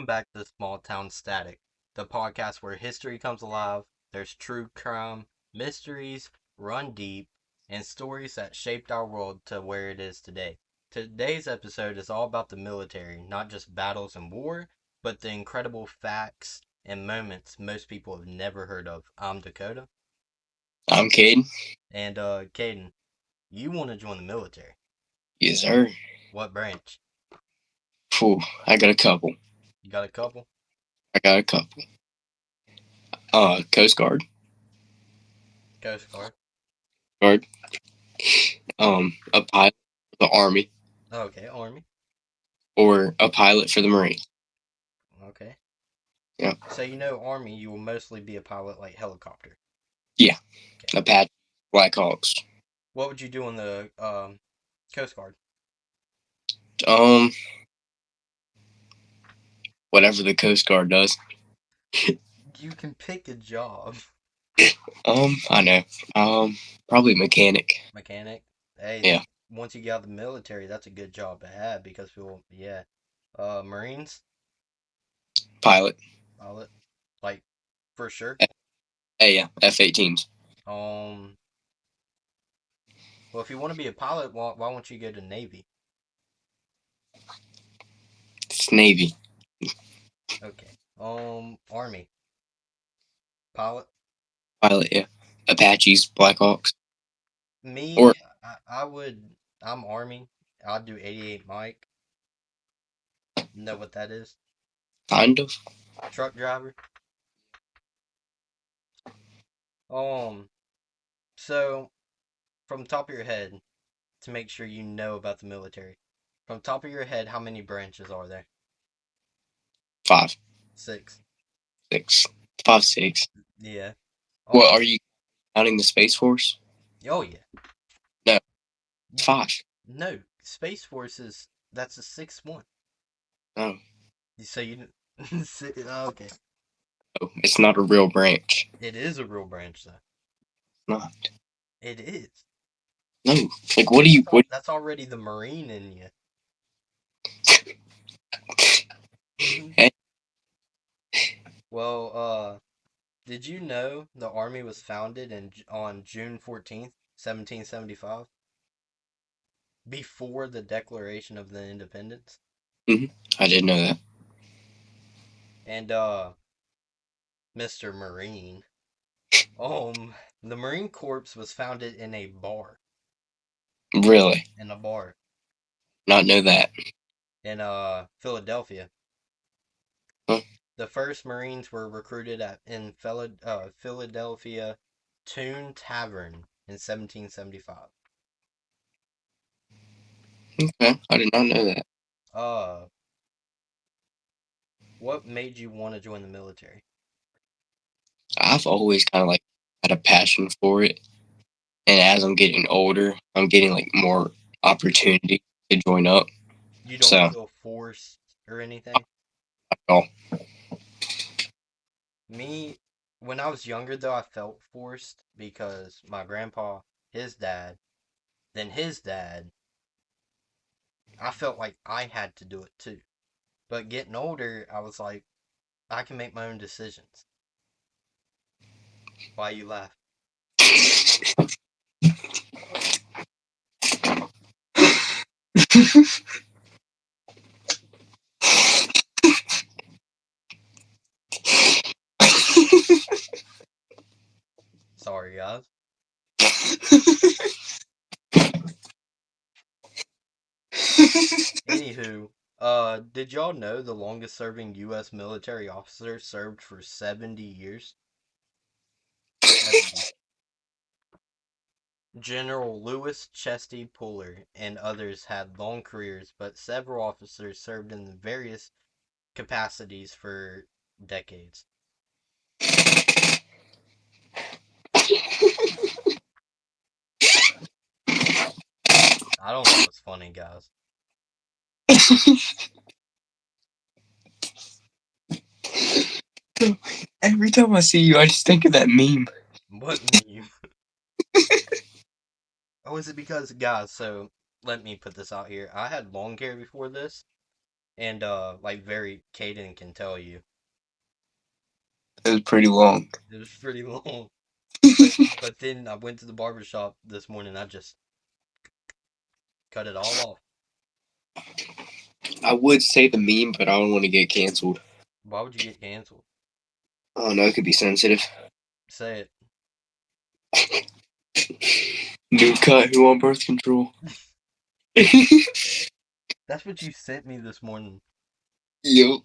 Welcome back to Small Town Static, the podcast where history comes alive. There's true crime, mysteries, run deep, and stories that shaped our world to where it is today. Today's episode is all about the military, not just battles and war, but the incredible facts and moments most people have never heard of. I'm Dakota, I'm Cade. and Caden, you want to join the military. Yes, sir. What branch? Phew, I got a couple. You got a couple? I got a couple. Coast Guard. Coast Guard. Guard. A pilot for the Army Okay, Army. or a pilot for the Marines. Okay. Yeah. So Army, you will mostly be a pilot like helicopter. Yeah. Okay. Apache, Blackhawks. What would you do on the Coast Guard? Um, whatever the Coast Guard does. You can pick a job. I know. Probably mechanic. Mechanic. Hey, Yeah. once you get out of the military, that's a good job to have because people, yeah. Marines, Pilot. pilot, like for sure. Yeah. F-18s. Um, well, if you want to be a pilot, why won't you go to Navy? It's Navy. Okay. Army, pilot. Pilot. Yeah. Apaches, Blackhawks. Me, Or I would. I'm Army. I'd do 88 Mike. Know what that is? kind of. Truck driver. Um, so from the top of your head, to make sure you know about the military, from the top of your head, how many branches are there? 5, Six. 6, 5, 6. Yeah. What are Um. you counting the Space Force? Oh yeah. No, it's You, 5. no, Space Force is that's the sixth one. Oh, So you didn't. Okay. it's not a real branch. It is a real branch though. Not. It is. No. Like, what do you? What? That's already the Marine in you. Hey, Well, did you know the Army was founded on June 14th, 1775, before the Declaration of the Independence? I didn't know that. And Mr. Marine, the Marine Corps was founded Really, in a bar not know that. in Philadelphia. Huh? The first Marines were recruited in Philadelphia Toon Tavern in 1775. Okay, I did not know that. Uh, what made you want to join the military? I've always kind of like had a passion for it, and as I'm getting older, I'm getting like more opportunity to join up. You don't So, feel forced or anything? oh, Me, when I was younger though, I felt forced because my grandpa, his dad, then his dad, I felt like I had to do it too. But getting older, I was like, I can make my own decisions. Why you laugh? Sorry, guys. Anywho, did y'all know the longest serving U.S. military officer served for 70 years? 70. General Lewis Chesty Puller and others had long careers, but several officers served in various capacities for decades. I don't know what's funny, guys. Every time I see you, I just think of that meme. What meme? Oh, is it because, guys, so let me put this out here. I had long hair before this, And like very Caden can tell you. It was pretty long. It was pretty long. But then I went to the barber shop this morning, I just cut it all off. I would say the meme, but I don't want to get canceled. Why would you get canceled? Oh no, it could be sensitive. Say it. New cut. Who on birth control? That's what you sent me this morning. Yup.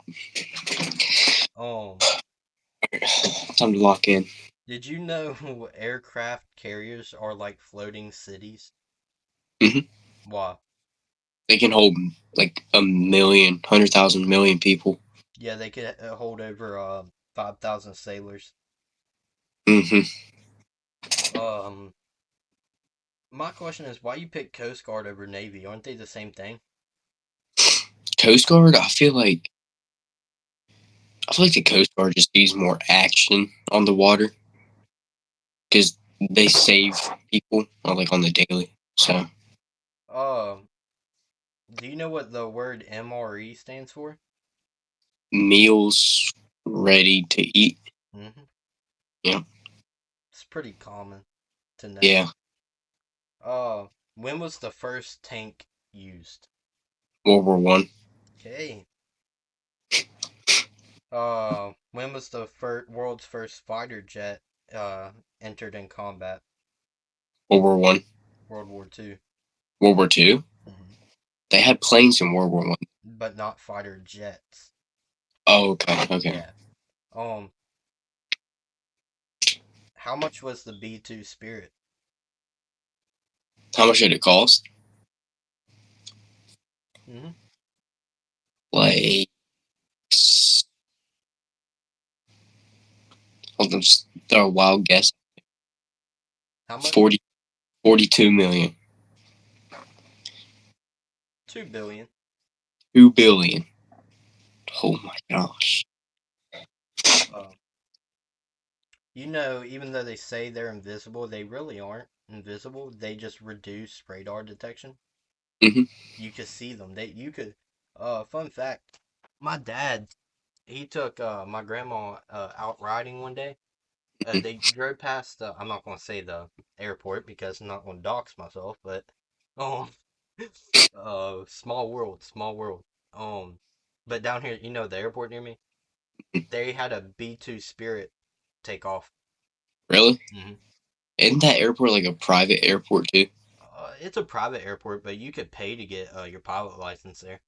Um, Time to lock in. did you know aircraft carriers are like floating cities? Hmm. Why? They can hold like a million, 100,000 million people. Yeah, they could hold over 5,000 sailors. Hmm. Um, my question is, why you pick Coast Guard over Navy? Aren't they the same thing? Coast Guard. I feel like the Coast Guard just needs more action on the water because they save people like on the daily. So Um, do you know what the word MRE stands for? meals ready to eat. Mm-hmm. Yeah. It's pretty common to know. Yeah. When was the first tank used? World War I. Okay. When was the world's first fighter jet entered in combat? World War I. World War II. World War II. Mm-hmm. They had planes in World War I. But not fighter jets. Oh, okay. Okay. Yeah. Um, how much was the B-2 Spirit? How much did it cost? Mm-hmm. Like, I'll just throw a wild guess. How much? 40, 42 million. 2 billion. 2 billion. Oh my gosh. Uh, even though they say they're invisible, they really aren't invisible. They just reduce radar detection. Hmm. You could see them. You could. Fun fact: my dad, he took my grandma out riding one day. They drove past. I'm not gonna say the airport because I'm not gonna dox myself, but um, small world, small world. Um, but down here, the airport near me, they had a B-2 Spirit take off. Really? Hmm. Isn't that airport like a private airport too? It's a private airport, but you could pay to get your pilot license there.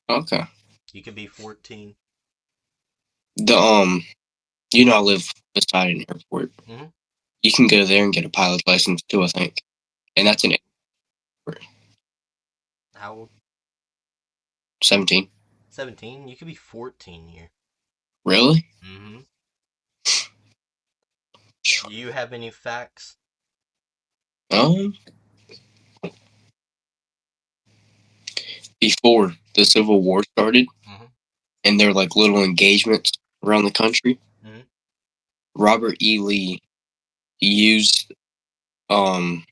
Okay. You could be 14. The I live beside an airport. Hmm. You can go there and get a pilot license too, I think. And that's an airport. How old? 17. 17. You could be 14 here. Really? Hmm. Do you have any facts? Um, Before the Civil War started Hmm. and there were like little engagements around the country, Hmm. Robert E. Lee used um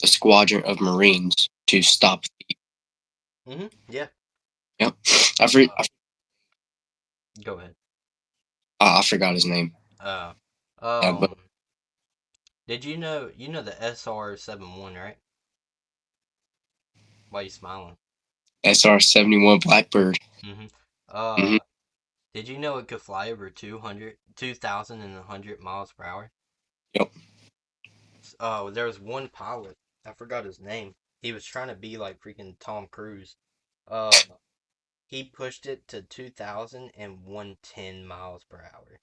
a squadron of Marines to stop the. Hmm. Yeah. Yep. I, for, Uh, I, Go ahead. I forgot his name. Uh, Yeah, but um, did you know the SR-71, right? Why are you smiling? SR-71 Blackbird. Hmm. Hmm. Uh, did you know it could fly over 2,100 miles per hour? Yep. There was one pilot. I forgot his name. He was trying to be like freaking Tom Cruise. Uh, he pushed it to 2,110 miles per hour.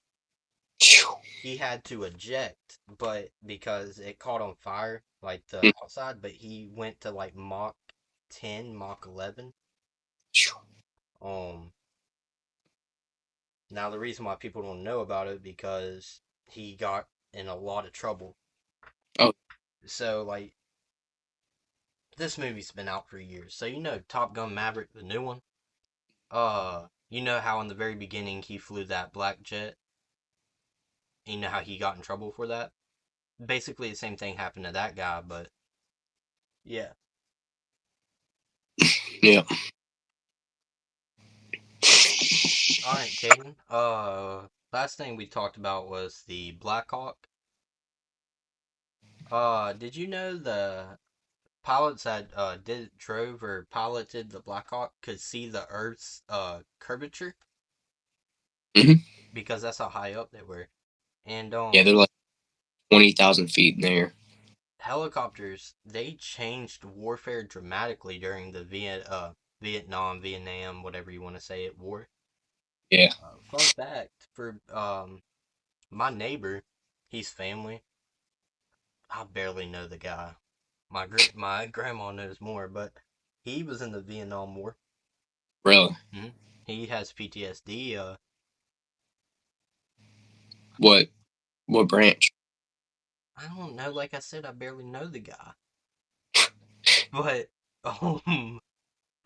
He had to eject, but because it caught on fire, like the outside, but he went to like Mach 10, Mach 11. Um, Now the reason why people don't know about it because he got in a lot of trouble. Oh, So like this movie's been out for years. So Top Gun Maverick, the new one. You know how in the very beginning he flew that black jet? You know how he got in trouble for that? Basically the same thing happened to that guy, but yeah. yeah. All right, Caden. Last thing we talked about was the Black Hawk. Did you know the pilots that drove or piloted the Black Hawk could see the Earth's curvature Hmm. because that's how high up they were. And Yeah, they're like 20,000 feet in there. helicopters, they changed warfare dramatically during the Vietnam, whatever you want to say it, war. Yeah, Fun fact for my neighbor, he's family. I barely know the guy. My grandma knows more, but he was in the Vietnam War. really. Hmm. He has PTSD. What what branch? I don't know. Like I said, I barely know the guy, but um,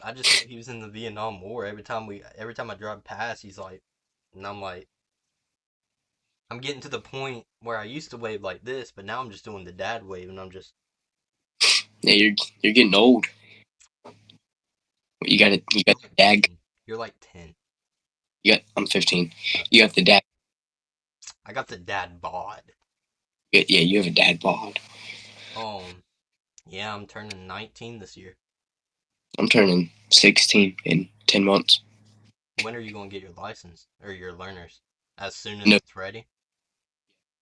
I just know he was in the Vietnam War. Every time I drive past, he's like, and I'm like, I'm getting to the point where I used to wave like this, but now I'm just doing the dad wave, and I'm just, Yeah, you're getting old. You got it. You got you're like the dag. 10. You're like 10. You got. I'm 15. Okay. You got the dag. I got the dad bod. Yeah, you have a dad bod. Um, yeah, I'm turning 19 this year. I'm turning 16 in 10 months. When are you going to get your license or your learners? As soon as No, it's ready?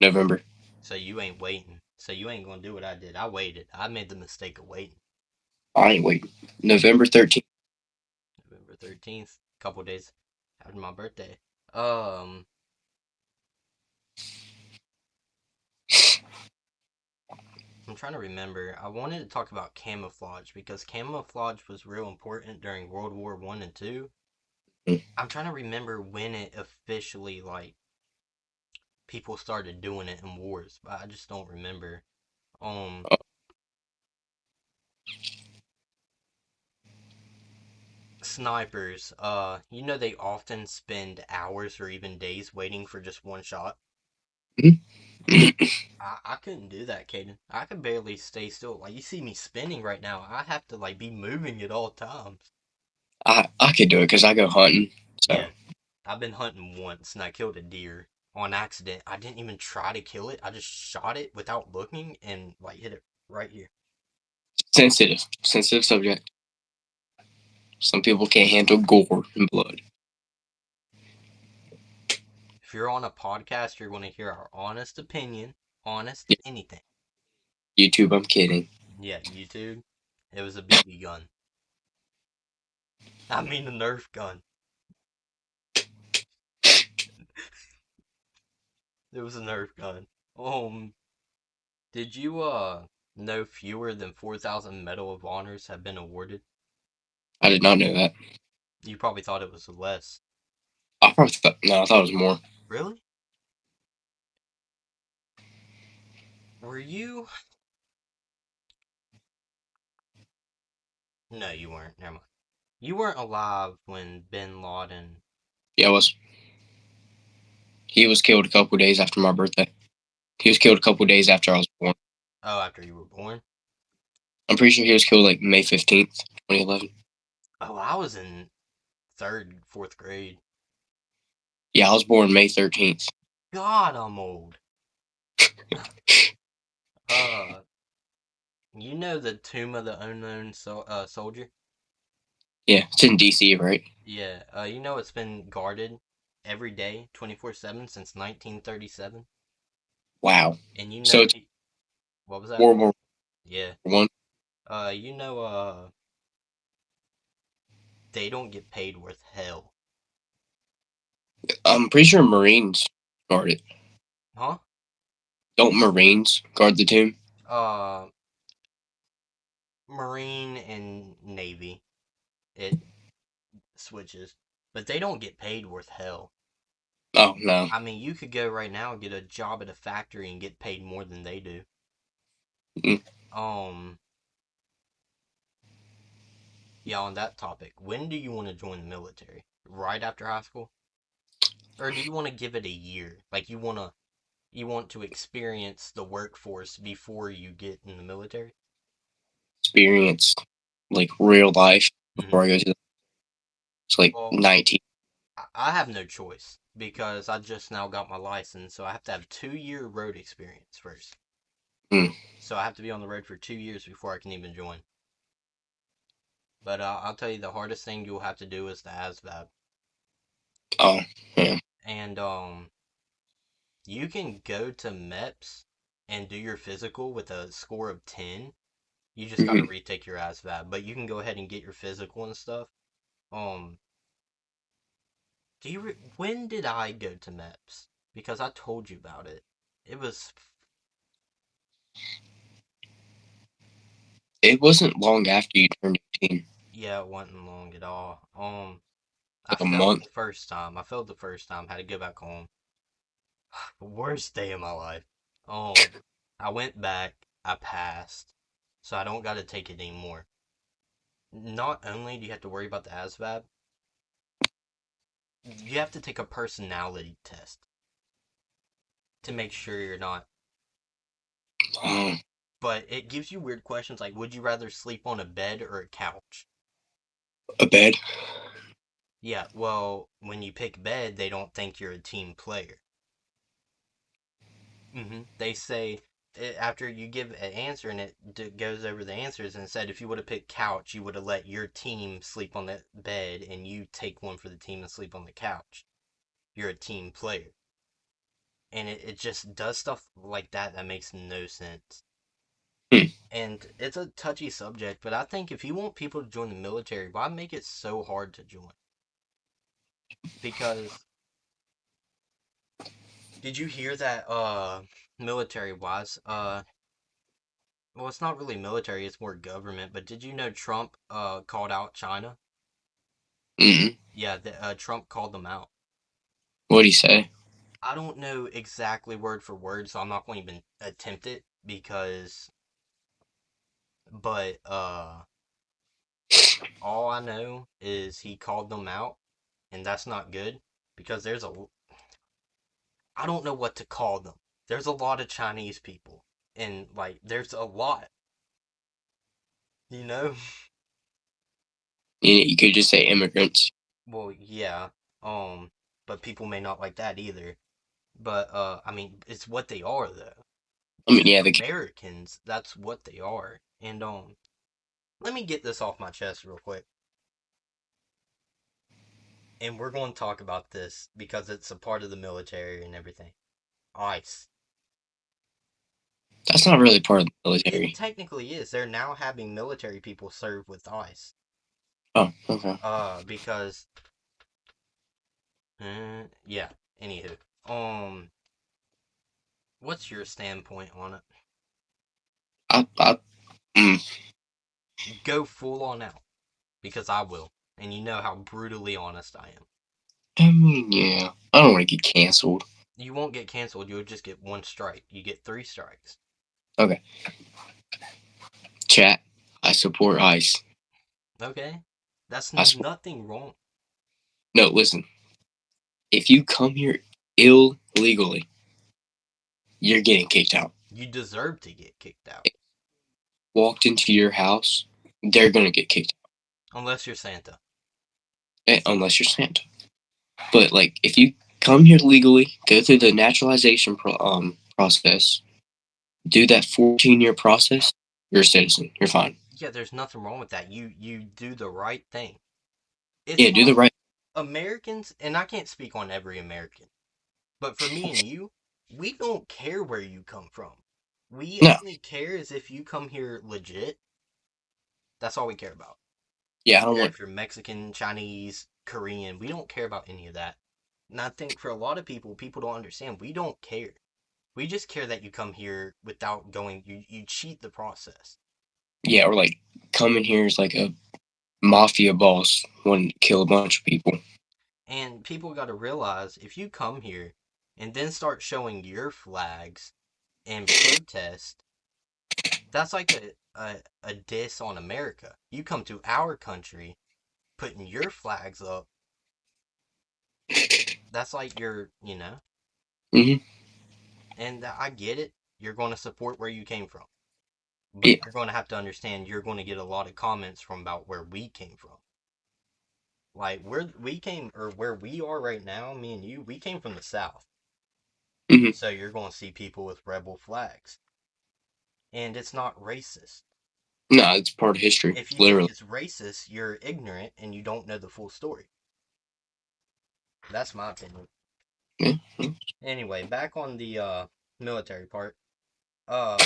November. So you ain't waiting. So you ain't going to do what I did. I waited. I made the mistake of waiting. I ain't waiting. November 13th. November 13th, couple days after my birthday. Um, I'm trying to remember. I wanted to talk about camouflage because camouflage was real important during World War One and Two. I'm trying to remember when it officially like people started doing it in wars, but I just don't remember. Um, snipers, they often spend hours or even days waiting for just one shot. I couldn't do that, Caden. I could barely stay still. Like you see me spinning right now. I have to like be moving at all times. I could do it because I go hunting. So Yeah, I've been hunting once and I killed a deer on accident. I didn't even try to kill it. I just shot it without looking and like hit it right here. sensitive subject. Some people can't handle gore and blood. If you're on a podcast, you're going to hear our honest opinion, honest Yeah, anything. YouTube, I'm kidding. Yeah, YouTube. It was a BB gun. I mean a Nerf gun. It was a Nerf gun. Did you know fewer than 4,000 Medal of Honors have been awarded? I did not know that. You probably thought it was less. I probably thought no, I thought it was more. Really? Were you? No, you weren't. Never mind. You weren't alive when Bin Laden. Yeah, I was. He was killed a couple days after my birthday. He was killed a couple days after I was born. Oh, after you were born? I'm pretty sure he was killed like May 15th, 2011. Oh, I was in third, fourth grade. Yeah, I was born May 13th. God, I'm old. Uh, you know the Tomb of the Unknown Soldier? Yeah, it's in DC, right? Yeah. It's been guarded every day, 24/7 since 1937. Wow. And So it's what was that? World War Yeah. One. Uh, you know, uh, they don't get paid worth hell. I'm pretty sure Marines guard it. Huh? Don't Marines guard the tomb? Uh, Marine and Navy, it switches, but they don't get paid worth hell. Oh no. I mean, you could go right now and get a job at a factory and get paid more than they do. Mm. Um, yeah, on that topic, when do you want to join the military? Right after high school? Or do you want to give it a year? Like you want to experience the workforce before you get in the military? Experience like real life Mm-hmm. before I go to. It's like Well, 19. I have no choice because I just now got my license, so I have to have 2 year road experience first. Hmm. So I have to be on the road for 2 years before I can even join. But I'll tell you, the hardest thing you'll have to do is the ASVAB, Oh, yeah. and you can go to MEPS and do your physical with a score of 10. You just got to Hmm. retake your ASVAB, but you can go ahead and get your physical and stuff. Um, when did I go to MEPS? Because I told you about it. It was It wasn't long after you turned 18, Yeah, it wasn't long at all. I like a failed month. the first time. I failed the first time. Had to go back home. Worst day of my life. I went back. I passed, so I don't got to take it anymore. Not only do you have to worry about the ASVAB, you have to take a personality test to make sure you're not. Oh, But it gives you weird questions like, would you rather sleep on a bed or a couch? a bed. Yeah, well, when you pick bed, they don't think you're a team player. They say after you give an answer and it goes over the answers and said if you would have picked couch, you would have let your team sleep on the bed and you take one for the team and sleep on the couch. You're a team player. And it just does stuff like that makes no sense. Hmm. And it's a touchy subject, but I think if you want people to join the military, why make it so hard to join? Because did you hear that military wise well, it's not really military, it's more government. But did you know Trump called out China? Mm-mm. Yeah, Trump called them out. What'd he say? I don't know exactly word for word, so I'm not going to even attempt it because, but all I know is he called them out, and that's not good because I don't know what to call them. There's a lot of Chinese people, and like, there's a lot, you know? You could just say immigrants. Well, yeah, but people may not like that either. But I mean, it's what they are though. I mean, They're yeah, Americans. That's what they are. And let me get this off my chest real quick. And we're going to talk about this because it's a part of the military and everything. ICE. that's not really part of the It military. technically is. They're now having military people serve with ICE. Oh, okay. Because yeah. Anywho, what's your standpoint on it? I mm, Go full on out because I will, and you know how brutally honest I am. I mean, yeah. I don't want to get canceled. You won't get canceled. You'll just get one strike. You get three strikes. Okay. Chat. I support ICE. Okay? That's I support. nothing wrong. No, listen. If you come here illegally, you're getting kicked out. You deserve to get kicked out. Walked into your house, they're gonna get kicked Unless you're Santa. out unless you're Santa. But like, if you come here legally, go through the naturalization process, do that 14-year process, you're a citizen. You're fine. Yeah, there's nothing wrong with that. You do the right thing. It's Yeah, do the like right. Americans, and I can't speak on every American, but for me and you, we don't care where you come from. We No. only care as if you come here legit. That's all we care about. We Yeah, I don't don't care want. if you're Mexican, Chinese, Korean. We don't care about any of that. And I think for a lot of people, people don't understand. We don't care. We just care that you come here without going. You cheat the process. Yeah, or like coming here is like a mafia boss wanting to kill a bunch of people. And people got to realize if you come here and then start showing your flags and protest, that's like a diss on America. You come to our country putting your flags up. That's like you're. Hmm. And I get it. You're going to support where you came from. Yeah, But you're going to have to understand you're going to get a lot of comments from about where we came from. Like where we are right now, me and you, we came from the South. Hmm. So you're going to see people with rebel flags. And it's not racist. No, it's part of history, If you think literally. it's racist, you're ignorant and you don't know the full story. That's my opinion. Yeah. Anyway, back on the military part. Um,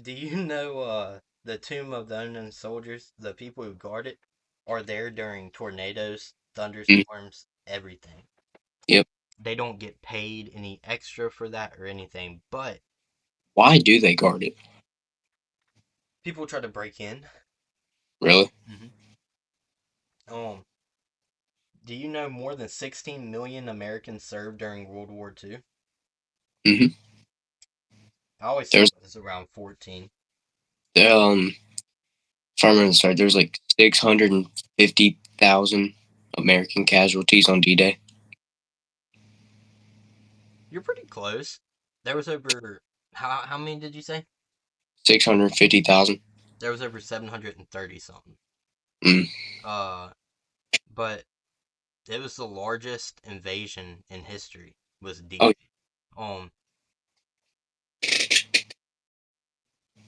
do you know the Tomb of the Unknown Soldiers? The people who guard it are there during tornadoes, Mm. thunderstorms, everything. Yep. They don't get paid any extra for that or anything, but Why do they guard it? people try to break in. Really? Hmm. Um, do you know more than 16 million Americans served during World War II? Hmm. I always thought There's it was around 14. if I remember sorry, there's like 650,000 American casualties on D-Day. You're pretty close. There was over how many did you say? 650,000. There was over 730 something. Mm. Uh, but it was the largest invasion in history. Was Oh, D-Day. Um,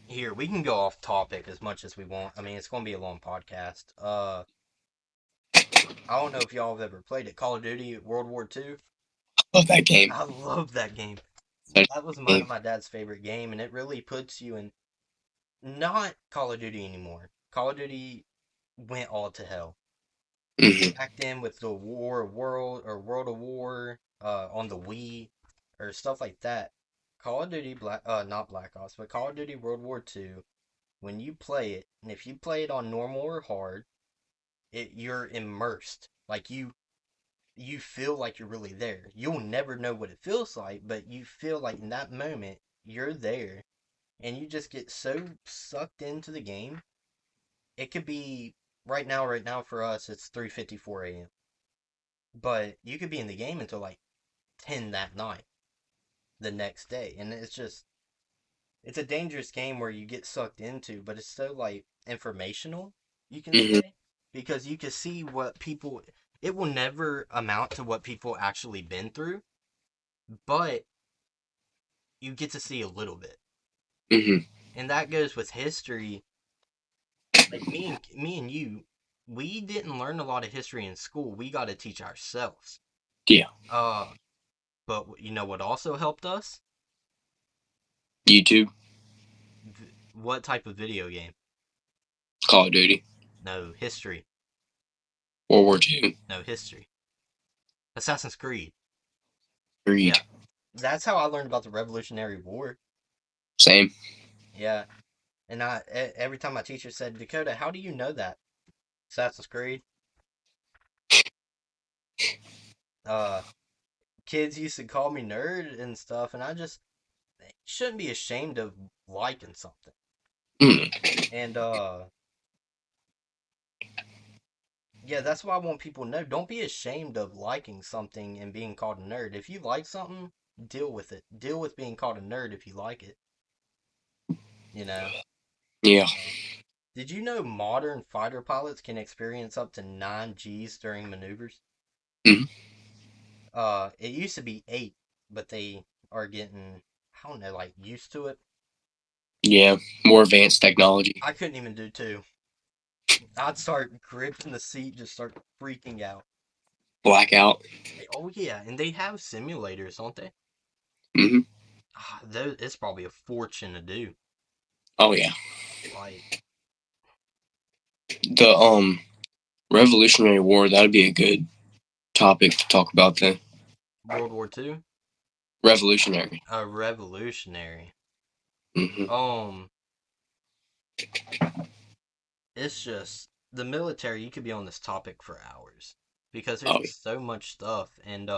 Here we can go off topic as much as we want. I mean, it's going to be a long podcast. I don't know if y'all have ever played it. Call of Duty World War II. I love that game. I love that game. Such That was a mine game. and my dad's favorite game, and it really puts you in. Not Call of Duty anymore. Call of Duty went all to hell. Hmm. Back then with the War of World or World of War on the Wii or stuff like that. Call of Duty not Black Ops, but Call of Duty World War II, when you play it, and if you play it on normal or hard, you're immersed. Like you feel like you're really there. You'll never know what it feels like, but you feel like in that moment you're there and you just get so sucked into the game. It could be right now for us it's 3:54 a.m. But you could be in the game until like 10 that night, the next day. And it's a dangerous game where you get sucked into, but it's so like informational, you can Hmm. say, because you can see what people, it will never amount to what people actually been through, but you get to see a little bit. Hmm. And that goes with history. Like me and you, we didn't learn a lot of history in school. We got to teach ourselves. Yeah. Uh, but you know what also helped us? YouTube, What type of video game? Call of Duty, No, history. World War II, No, history. Assassin's Creed. Creed. Yeah. That's how I learned about the Revolutionary War. Same. Yeah. And every time my teacher said, Dakota, how do you know that? Assassin's Creed. Uh, Kids used to call me nerd and stuff, and I just shouldn't be ashamed of liking something. Mm. And yeah, that's why I want people to know. Don't be ashamed of liking something and being called a nerd. If you like something, deal with it. Deal with being called a nerd if you like it. You know. Yeah. Uh, did you know modern fighter pilots can experience up to 9 Gs during maneuvers? Hmm. It used to be 8, but they are getting, I don't know, like used to it. Yeah. More advanced technology. I couldn't even do 2. I'd start gripping the seat, just start freaking out. Blackout. Oh yeah, and they have simulators, don't they? Hmm. It's probably a fortune to do. Oh yeah. Like The Revolutionary War. That'd be a good topic to talk about then. World War II, Revolutionary. a revolutionary. Hmm. Um, it's just the military. You could be on this topic for hours because there's Oh just so much stuff, and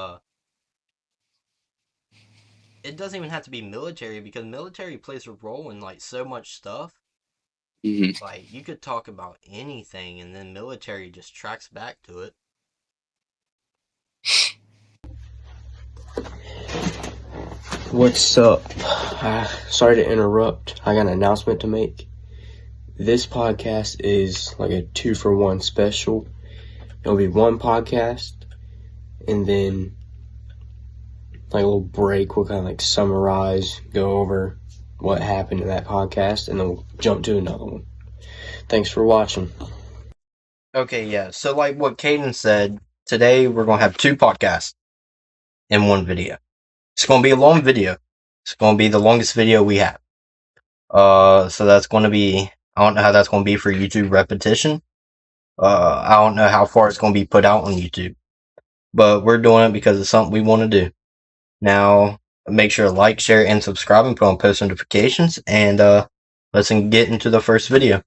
it doesn't even have to be military because military plays a role in like so much stuff. yeah. Hmm. Like you could talk about anything, and then military just tracks back to it. What's up? Sorry to interrupt. I got an announcement to make. This podcast is like a 2-for-1 special. It'll be one podcast, and then like a little break. We'll kind of like summarize, go over what happened in that podcast, and then we'll jump to another one. Thanks for watching. Okay, yeah. So like what Caden said, today we're gonna have 2 podcasts in one video. It's gonna be a long video. It's gonna be the longest video we have. So that's gonna be, I don't know how that's gonna be for YouTube repetition. I don't know how far it's gonna be put out on YouTube. But we're doing it because it's something we want to do. Now, make sure to like, share, and subscribe and put on post notifications. And let's get into the first video.